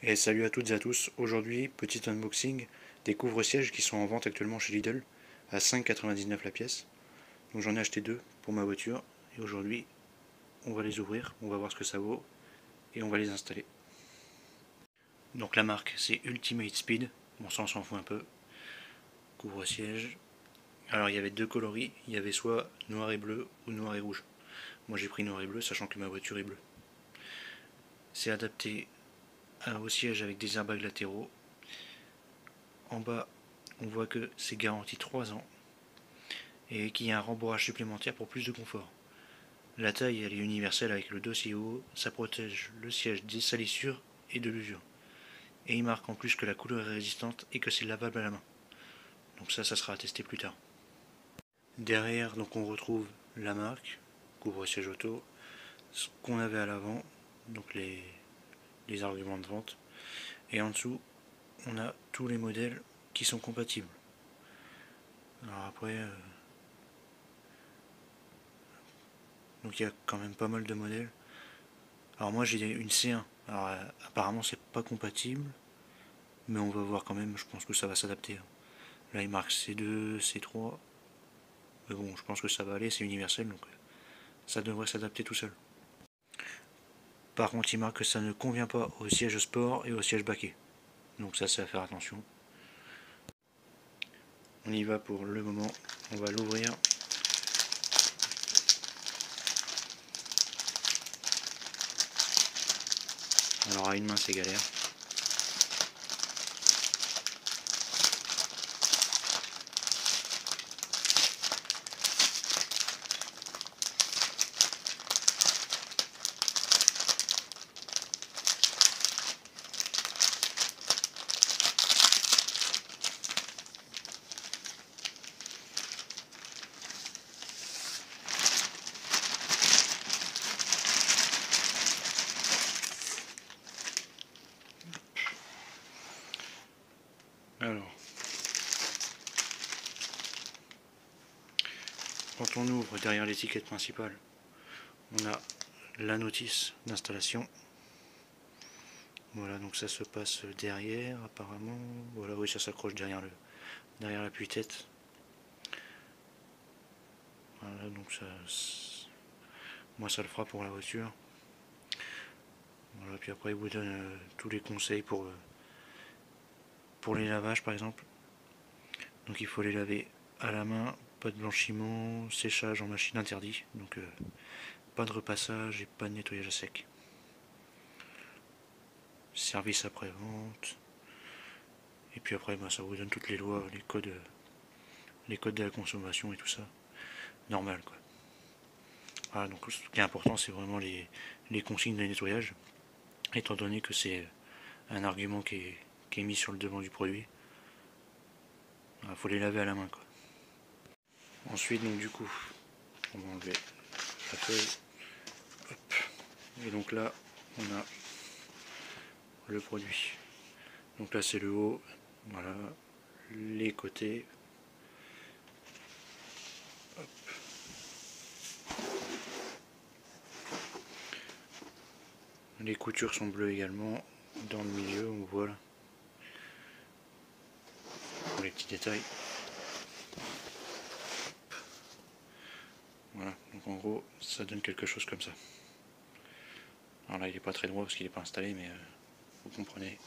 Et salut à toutes et à tous, aujourd'hui petit unboxing des couvre-sièges qui sont en vente actuellement chez Lidl à 5,99 la pièce. Donc j'en ai acheté deux pour ma voiture et aujourd'hui on va les ouvrir, on va voir ce que ça vaut et on va les installer. Donc la marque c'est Ultimate Speed, bon ça on s'en fout un peu. Couvre-siège. Alors il y avait deux coloris, il y avait soit noir et bleu ou noir et rouge. Moi j'ai pris noir et bleu sachant que ma voiture est bleue. C'est adapté au siège avec des airbags latéraux. En bas, on voit que c'est garanti 3 ans et qu'il y a un rembourrage supplémentaire pour plus de confort. La taille, elle est universelle avec le dossier haut, ça protège le siège des salissures et de l'usure. Et il marque en plus que la couleur est résistante et que c'est lavable à la main. Donc ça sera à tester plus tard. Derrière, donc on retrouve la marque, couvre-siège auto, ce qu'on avait à l'avant, donc les arguments de vente. Et en dessous, on a tous les modèles qui sont compatibles. Alors après, donc il y a quand même pas mal de modèles. Alors moi j'ai une C1. Alors apparemment c'est pas compatible, mais on va voir quand même. Je pense que ça va s'adapter. Là il marque C2, C3. Mais bon, je pense que ça va aller. C'est universel, donc ça devrait s'adapter tout seul. Par contre, il marque que ça ne convient pas au siège sport et au siège baquet. Donc ça c'est à faire attention. On y va pour le moment. On va l'ouvrir. Alors à une main c'est galère. Alors, quand on ouvre derrière l'étiquette principale, on a la notice d'installation. Voilà, donc ça se passe derrière apparemment. Voilà, oui, ça s'accroche derrière l'appui-tête. Voilà, donc ça, moi ça le fera pour la voiture. Voilà, puis après il vous donne tous les conseils pour les lavages par exemple. Donc il faut les laver à la main, pas de blanchiment, séchage en machine interdit. Donc pas de repassage et pas de nettoyage à sec. Service après-vente. Et puis après, ça vous donne toutes les lois, les codes de la consommation et tout ça. Normal quoi. Voilà, donc ce qui est important, c'est vraiment les consignes de nettoyage, étant donné que c'est un argument qui est mis sur le devant du produit. Il faut les laver à la main quoi. Ensuite, donc du coup, on va enlever la feuille. Hop. Et donc là, on a le produit. Donc là, c'est le haut, voilà, les côtés. Hop. Les coutures sont bleues également. Dans le milieu, on voit là, pour les petits détails. Voilà, donc en gros, ça donne quelque chose comme ça. Alors là, il n'est pas très droit parce qu'il n'est pas installé, mais vous comprenez.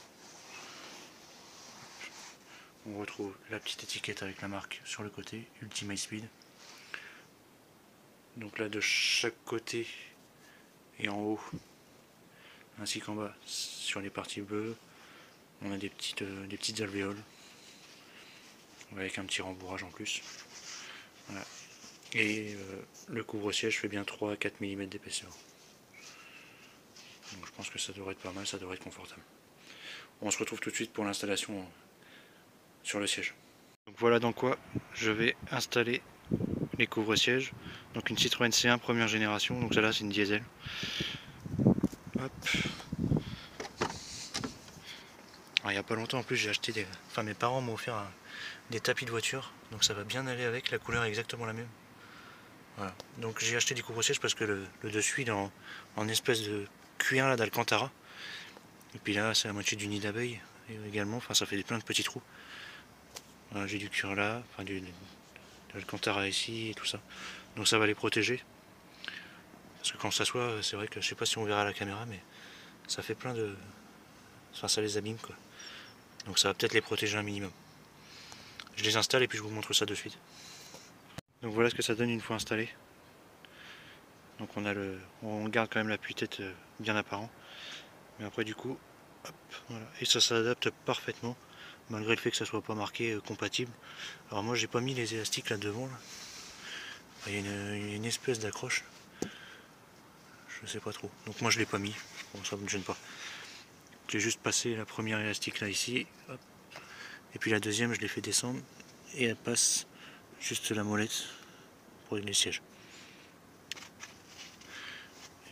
On retrouve la petite étiquette avec la marque sur le côté, Ultimate Speed. Donc là, de chaque côté et en haut, ainsi qu'en bas, sur les parties bleues, on a des petites alvéoles, avec un petit rembourrage en plus. Voilà. Et le couvre-siège fait bien 3 à 4 mm d'épaisseur. Donc je pense que ça devrait être pas mal, ça devrait être confortable. On se retrouve tout de suite pour l'installation sur le siège. Donc voilà dans quoi je vais installer les couvre-sièges. Donc une Citroën C1 première génération, donc celle-là c'est une diesel. Hop. Alors, il n'y a pas longtemps en plus j'ai acheté mes parents m'ont offert des tapis de voiture, donc ça va bien aller avec, la couleur est exactement la même. Voilà. Donc j'ai acheté des couvre-sièges parce que le dessus il est en espèce de cuir là d'Alcantara. Et puis là c'est la moitié du nid d'abeille également, enfin ça fait plein de petits trous. Voilà, j'ai du cuir là, enfin du alcantara ici et tout ça. Donc ça va les protéger. Parce que quand ça s'assoit, c'est vrai que je sais pas si on verra à la caméra, mais ça fait plein de... Enfin ça les abîme quoi. Donc ça va peut-être les protéger un minimum. Je les installe et puis je vous montre ça de suite. Donc voilà ce que ça donne une fois installé. Donc on garde quand même l'appui-tête bien apparent. Mais après du coup, hop, voilà. Et ça s'adapte parfaitement, malgré le fait que ça soit pas marqué compatible. Alors moi j'ai pas mis les élastiques là devant. Là. Il y a une espèce d'accroche. Je sais pas trop. Donc moi je l'ai pas mis. Bon, ça me gêne pas. J'ai juste passé la première élastique là ici. Hop. Et puis la deuxième je l'ai fait descendre. Et elle passe juste la molette pour les sièges.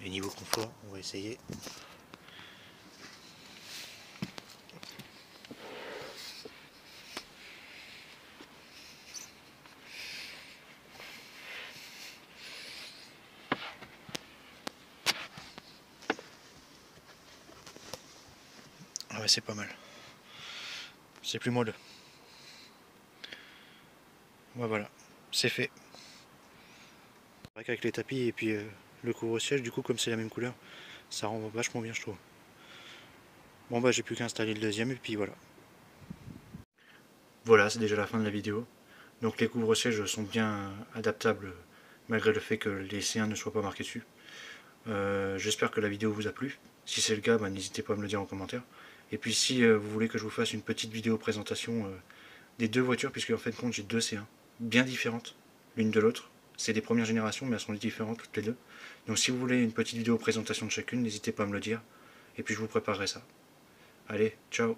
Et niveau confort, on va essayer. Ah ouais, c'est pas mal. C'est plus moelleux. Ouais, voilà, c'est fait. C'est vrai qu'avec les tapis et puis le couvre-siège, du coup, comme c'est la même couleur, ça rend vachement bien, je trouve. Bon, bah, j'ai plus qu'à installer le deuxième et puis voilà. Voilà, c'est déjà la fin de la vidéo. Donc, les couvre-sièges sont bien adaptables malgré le fait que les C1 ne soient pas marqués dessus. J'espère que la vidéo vous a plu. Si c'est le cas, bah, n'hésitez pas à me le dire en commentaire. Et puis si vous voulez que je vous fasse une petite vidéo présentation des deux voitures, puisque en fait compte j'ai deux C1 bien différentes l'une de l'autre. C'est des premières générations mais elles sont différentes toutes les deux. Donc si vous voulez une petite vidéo présentation de chacune, n'hésitez pas à me le dire. Et puis je vous préparerai ça. Allez, ciao!